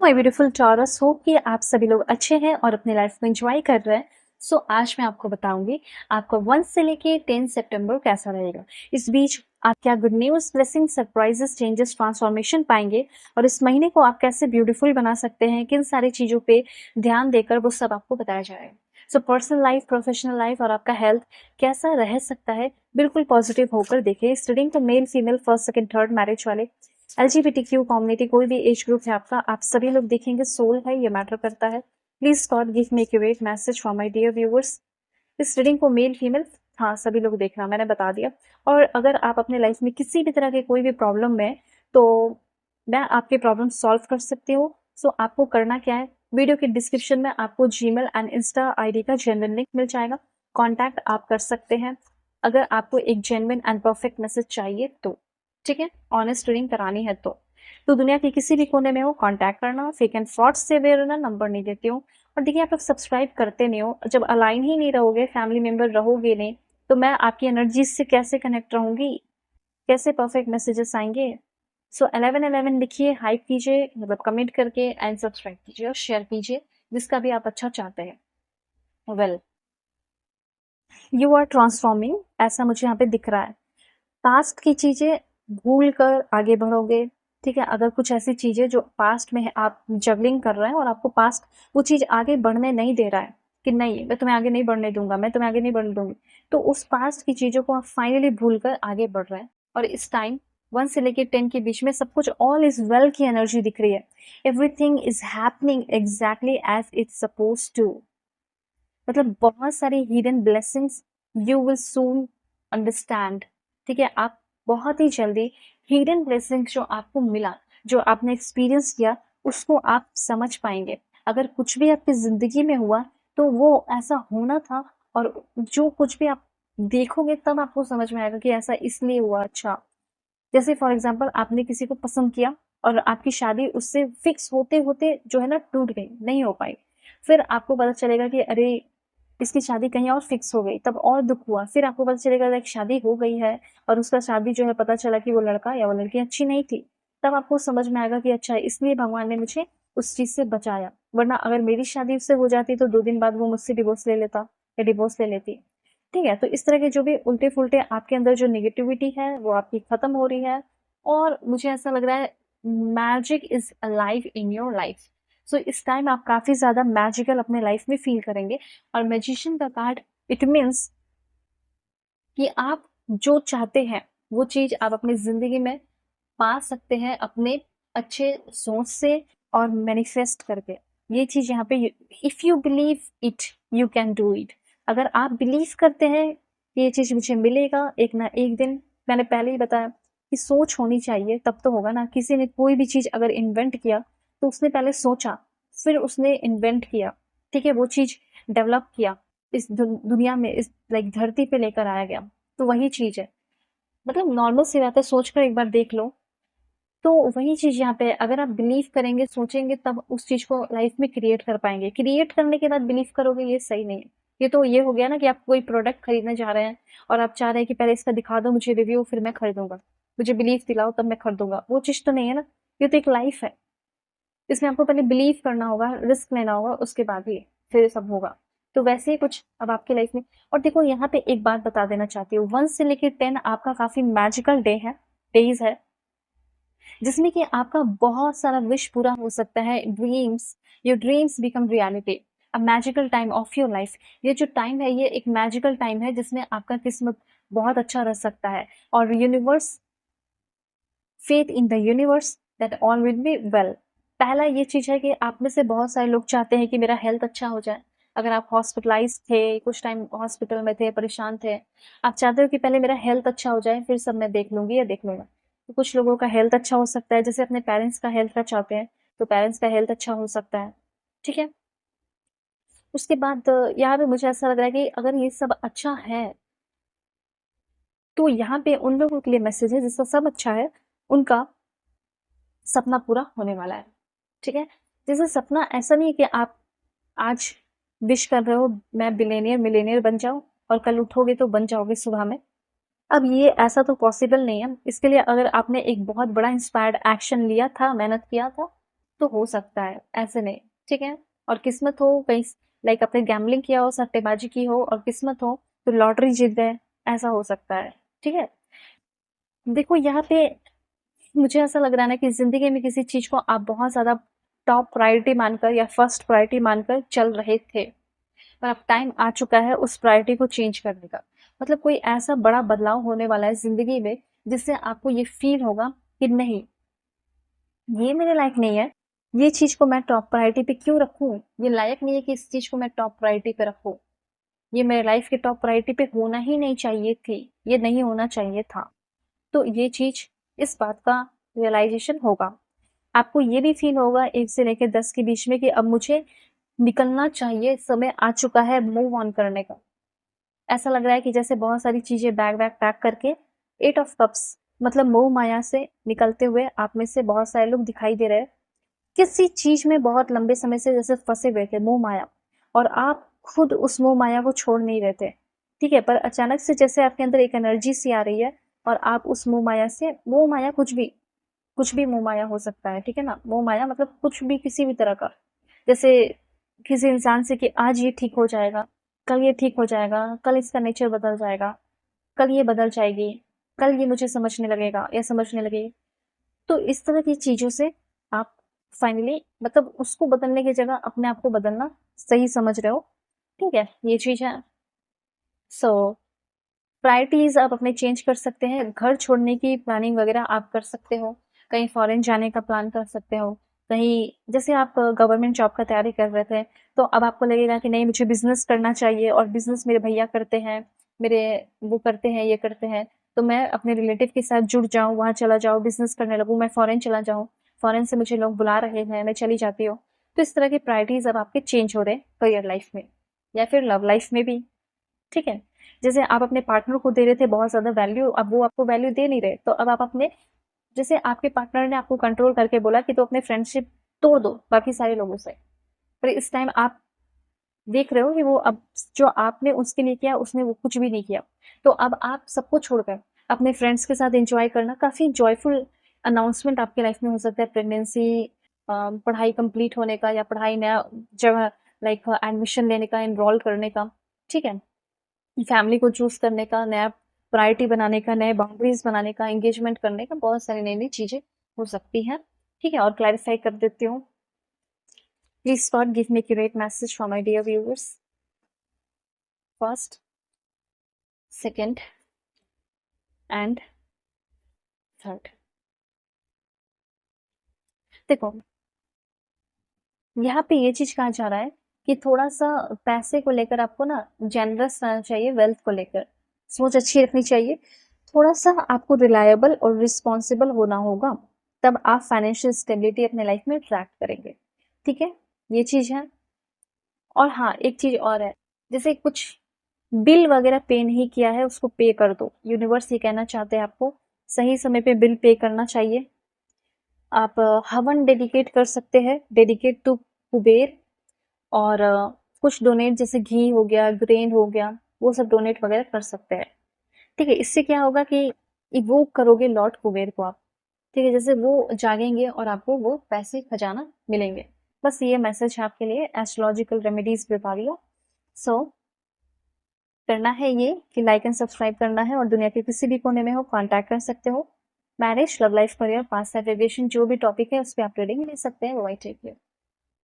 My beautiful taurus, hope कि आप सभी लोग अच्छे हैं और अपनी लाइफ में एंजॉय कर रहे हैं। आज मैं आपको बताऊंगी आपका 1 से लेके 10 सितंबर कैसा रहेगा। इस बीच आप क्या good news, blessing, surprises, changes, transformation पाएंगे और इस महीने को आप कैसे ब्यूटीफुल बना सकते हैं, किन सारी चीज़ों पे ध्यान देकर, वो सब आपको बताया जाएगा। पर्सनल लाइफ, प्रोफेशनल लाइफ और आपका हेल्थ कैसा रह सकता है, बिल्कुल पॉजिटिव होकर देखिए। इस रीडिंग को male, female, first, second, third marriage वाले, LGBTQ कम्युनिटी, कोई भी एज ग्रुप है आपका, आप सभी लोग देखेंगे। सोल है, ये मैटर करता है। Please God give me accurate message for my dear viewers. इस रीडिंग को मेल, फीमेल, हाँ सभी लोग देखना, मैंने बता दिया। और अगर आप अपने लाइफ में किसी भी तरह के कोई भी प्रॉब्लम में, तो मैं आपके प्रॉब्लम सॉल्व कर सकती हूँ। आपको करना क्या है, वीडियो के डिस्क्रिप्शन में आपको जीमेल एंड इंस्टा आईडी का जेन्युइन लिंक मिल जाएगा। कॉन्टैक्ट आप कर सकते हैं अगर आपको एक जेन्युइन एंड परफेक्ट मैसेज चाहिए तो, ठीक है। ऑनेस्ट रीडिंग करानी है तो दुनिया के किसी भी कोने में हो, कांटेक्ट करना। फेक एंड फ्रॉड से अवेयर होना, नंबर नहीं देती हूँ। और देखिए, आप लोग सब्सक्राइब करते नहीं हो, जब अलाइन ही नहीं रहोगे, फैमिली मेंबर रहोगे नहीं, तो मैं आपकी एनर्जी से कैसे कनेक्ट रहूंगी, कैसे परफेक्ट मैसेजेस आएंगे। 1111 लिखिए, हाइप कीजिए, मतलब कमेंट करके, एंड सब्सक्राइब कीजिए और शेयर कीजिए जिसका भी आप अच्छा चाहते हैं। वेल, यू आर ट्रांसफॉर्मिंग, ऐसा मुझे यहाँ पे दिख रहा है। पास्ट की चीजें भूल कर आगे बढ़ोगे, ठीक है। अगर कुछ ऐसी चीजें जो पास्ट में है, आप जगलिंग कर रहे हैं और आपको पास्ट वो चीज आगे बढ़ने नहीं दे रहा है, कि नहीं मैं तुम्हें आगे नहीं बढ़ने दूंगा, मैं तुम्हें आगे नहीं बढ़ने दूंगी, तो उस पास्ट की चीजों को आप फाइनली भूल कर आगे बढ़ रहे हैं। और इस टाइम 1 से लेके 10 के बीच में सब कुछ ऑल इज वेल की एनर्जी दिख रही है। Everything is happening exactly as it's suppose to, मतलब बहुत सारी hidden blessings you will soon understand, ठीक है। आप बहुत ही जल्दी हिडन ब्लेसिंग्स जो आपको मिला, जो आपने एक्सपीरियंस किया, उसको आप समझ पाएंगे। अगर कुछ भी आपकी जिंदगी में हुआ तो वो ऐसा होना था, और जो कुछ भी आप देखोगे तब आपको समझ में आएगा कि ऐसा इसलिए हुआ। अच्छा, जैसे फॉर एग्जाम्पल आपने किसी को पसंद किया और आपकी शादी उससे फिक्स होते होते जो है ना टूट गई, नहीं हो पाई। फिर आपको पता चलेगा कि अरे इसकी शादी कहीं और फिक्स हो गई, तब और दुख हुआ। फिर आपको पता चलेगा लाइक शादी हो गई है और उसका शादी जो है पता चला कि वो लड़का या वो लड़की अच्छी नहीं थी। तब आपको समझ में आएगा कि अच्छा इसलिए भगवान ने मुझे उस चीज से बचाया, वरना अगर मेरी शादी उससे हो जाती तो 2 दिन बाद वो मुझसे डिवोर्स ले लेता या डिवोर्स ले लेती, ठीक है। तो इस तरह के जो भी उल्टे फुल्टे आपके अंदर जो नेगेटिविटी है वो आपकी खत्म हो रही है। और मुझे ऐसा लग रहा है magic is alive in your life. इस टाइम आप काफी ज्यादा मैजिकल अपने लाइफ में फील करेंगे। और मैजिशियन का कार्ड, इट मीन्स कि आप जो चाहते हैं वो चीज आप अपनी जिंदगी में पा सकते हैं, अपने अच्छे सोच से और मैनिफेस्ट करके। ये चीज यहाँ पे, if you believe it you can do it. अगर आप बिलीव करते हैं कि ये चीज मुझे मिलेगा एक ना एक दिन, मैंने पहले ही बताया कि सोच होनी चाहिए तब तो होगा ना। किसी ने कोई भी चीज अगर इन्वेंट किया तो उसने पहले सोचा, फिर उसने इन्वेंट किया, ठीक है, वो चीज डेवलप किया, इस दुनिया में, इस लाइक धरती पे लेकर आया गया। तो वही चीज है, मतलब नॉर्मल सी बात है, सोच कर एक बार देख लो। तो वही चीज यहाँ पे, अगर आप बिलीव करेंगे, सोचेंगे, तब उस चीज को लाइफ में क्रिएट कर पाएंगे। क्रिएट करने के बाद बिलीव करोगे, ये सही नहीं है। ये तो ये हो गया ना कि आप कोई प्रोडक्ट खरीदने जा रहे हैं और आप चाह रहे हैं कि पहले इसका दिखा दो मुझे रिव्यू, फिर मैं खरीदूंगा, मुझे बिलीव दिलाओ तब मैं खरीदूंगा। वो चीज तो नहीं है ना। ये तो एक लाइफ है, इसमें आपको पहले बिलीव करना होगा, रिस्क लेना होगा, उसके बाद ही फिर सब होगा। तो वैसे ही कुछ अब आपके लाइफ में। और देखो, यहाँ पे एक बात बता देना चाहती हूँ, 1 से लेकर 10 आपका काफी मैजिकल डे है, डेज है, जिसमें कि आपका बहुत सारा विश पूरा हो सकता है। Dreams, your dreams become reality, a magical time of your life. ये जो टाइम है, ये एक मैजिकल टाइम है जिसमें आपका किस्मत बहुत अच्छा रह सकता है। और universe, faith in the universe that all will be well. पहला ये चीज है कि आप में से बहुत सारे लोग चाहते हैं कि मेरा हेल्थ अच्छा हो जाए। अगर आप हॉस्पिटलाइज थे, कुछ टाइम हॉस्पिटल में थे, परेशान थे, आप चाहते हो कि पहले मेरा हेल्थ अच्छा हो जाए, फिर सब मैं देख लूंगी या देख लूंगा। तो कुछ लोगों का हेल्थ अच्छा हो सकता है, जैसे अपने पेरेंट्स का हेल्थ का चाहते हैं, तो पेरेंट्स का हेल्थ अच्छा हो सकता है, ठीक है। उसके बाद यहाँ पे मुझे ऐसा लग रहा है कि अगर ये सब अच्छा है, तो यहाँ पे उन लोगों के लिए मैसेज है जिसका सब अच्छा है, उनका सपना पूरा होने वाला है, ठीक है। जैसे सपना ऐसा नहीं है कि आप आज विश कर रहे हो मैं बिलेनियर मिलेनियर बन जाऊं, और कल उठोगे तो बन जाओगे सुबह में। अब ये ऐसा तो पॉसिबल नहीं है। इसके लिए अगर आपने एक बहुत बड़ा इंस्पायर्ड एक्शन लिया था, मेहनत किया था, तो हो सकता है, ऐसे नहीं, ठीक है? और किस्मत हो कहीं लाइक आपने गैम्बलिंग किया हो, सट्टेबाजी की हो और किस्मत हो तो लॉटरी जीत गए, ऐसा हो सकता है, ठीक है? देखो यहाँ पे मुझे ऐसा लग रहा है ना कि ज़िंदगी में किसी चीज़ को आप बहुत ज़्यादा टॉप प्रायोरिटी मानकर या फर्स्ट प्रायोरिटी मानकर चल रहे थे, पर अब टाइम आ चुका है उस प्रायोरिटी को चेंज करने का। मतलब कोई ऐसा बड़ा बदलाव होने वाला है ज़िंदगी में, जिससे आपको ये फ़ील होगा कि नहीं, ये मेरे लायक नहीं है, ये चीज़ को मैं टॉप प्रायोरिटी पे क्यों रखूँ? ये लायक नहीं है कि इस चीज़ को मैं टॉप प्रायोरिटी पे रखूँ। ये मेरे लाइफ़ के टॉप प्रायोरिटी पे होना ही नहीं चाहिए थी, ये नहीं होना चाहिए था। तो ये चीज़, इस बात का रियलाइज़ेशन होगा। आपको ये भी फ़ील होगा 1 से लेके 10 के बीच में कि अब मुझे निकलना चाहिए, समय आ चुका है मूव ऑन करने का। ऐसा लग रहा है कि जैसे बहुत सारी चीज़ें बैग-वैग पैक करके 8 ऑफ कप्स मतलब मोह माया से निकलते हुए आप में से बहुत सारे लोग दिखाई दे रहे हैं। किसी चीज़ में बहुत लंबे समय से जैसे फँसे हुए थे, मोह माया, और आप खुद उस मोह माया को छोड़ नहीं रहे थे, ठीक है? पर अचानक से जैसे आपके अंदर एक एनर्जी सी आ रही है और आप उस मोह माया से, मोह माया कुछ भी मोह माया हो सकता है, ठीक है ना? मोह माया मतलब कुछ भी, किसी भी तरह का। जैसे किसी इंसान से कि आज ये ठीक हो जाएगा, कल ये ठीक हो जाएगा, कल इसका नेचर बदल जाएगा, कल ये बदल जाएगी, कल ये मुझे समझने लगेगा या समझने लगेगी। तो इस तरह की चीज़ों से आप फाइनली मतलब उसको बदलने की जगह अपने आप को बदलना सही समझ रहे हो, ठीक है? ये चीज़ है। सो प्रायोरिटीज़ आप अपने चेंज कर सकते हैं, घर छोड़ने की प्लानिंग वगैरह आप कर सकते हो, कहीं फ़ॉरेन जाने का प्लान कर सकते हो, कहीं जैसे आप गवर्नमेंट जॉब का तैयारी कर रहे थे, तो अब आपको लगेगा कि नहीं मुझे बिज़नेस करना चाहिए और बिज़नेस मेरे भैया करते हैं, मेरे वो करते हैं, ये करते हैं, तो मैं अपने रिलेटिव के साथ जुड़ जाऊँ, वहाँ चला जाऊँ, बिज़नेस करने लगूँ, मैं फ़ॉरेन चला जाऊँ, फ़ॉरेन से मुझे लोग बुला रहे हैं, मैं चली जाती हूँ। तो इस तरह की प्रायोरिटीज़ अब आपके चेंज हो रहे हैं करियर लाइफ़ में या फिर लव लाइफ़ में भी, ठीक है? जैसे आप अपने पार्टनर को दे रहे थे बहुत ज़्यादा वैल्यू, अब वो आपको वैल्यू दे नहीं रहे, तो अब आप अपने, जैसे आपके पार्टनर ने आपको कंट्रोल करके बोला कि तो अपने फ्रेंडशिप तोड़ दो बाकी सारे लोगों से, पर इस टाइम आप देख रहे हो कि वो अब जो आपने उसके लिए किया, उसने वो कुछ भी नहीं किया। तो अब आप सबको छोड़कर अपने फ्रेंड्स के साथ एन्जॉय करना, काफ़ी जॉयफुल अनाउंसमेंट आपके लाइफ में हो सकता है, प्रेगनेंसी, पढ़ाई कंप्लीट होने का या पढ़ाई नया जगह लाइक एडमिशन लेने का, एनरोल करने का, ठीक है? फैमिली को चूज़ करने का, नया प्रायोरिटी बनाने का, नए बाउंड्रीज़ बनाने का, एंगेजमेंट करने का, बहुत सारी नई-नई चीज़ें हो सकती हैं, ठीक है? और क्लैरिफ़ाई कर देती हूँ। Please God give me accurate message for my dear viewers. First, second and third. देखो, यहाँ पे ये चीज़ कहा जा रहा है कि थोड़ा-सा पैसे को लेकर आपको ना जेनरस रहना चाहिए, वेल्थ को लेकर। सोच अच्छी रखनी चाहिए। थोड़ा-सा आपको रिलायबल और रिस्पॉन्सिबल होना होगा, तब आप फाइनेंशियल स्टेबिलिटी अपने लाइफ में ट्रैक करेंगे। ठीक है? ये चीज़ है। और हाँ, एक चीज़ और है, जैसे कुछ बिल वगैरह पे नहीं किया है, उसको पे कर दो। यूनिवर्स ये कहना चाहते हैं आपको, सही समय पे बिल पे करना चाहिए। आप हवन डेडिकेट कर सकते हैं, डेडिकेट टू कुबेर, और कुछ डोनेट जैसे घी हो गया, ग्रेन हो गया, वो सब डोनेट वगैरह कर सकते हैं। ठीक है? इससे क्या होगा कि इवोक करोगे लॉर्ड कुबेर को आप। ठीक है? जैसे वो जागेंगे और आपको वो पैसे खजाना मिलेंगे। बस ये मैसेज है आपके लिए एस्ट्रोलॉजिकल रेमेडीज़ विभाग का। सो करना है ये कि लाइक एंड सब्सक्राइब करना है, और दुनिया के किसी भी कोने में हो कॉन्टैक्ट कर सकते हो। Marriage, love life, career, past life, aviation, जो भी टॉपिक है उस पे आप रीडिंग ले सकते हैं। Bye, take care.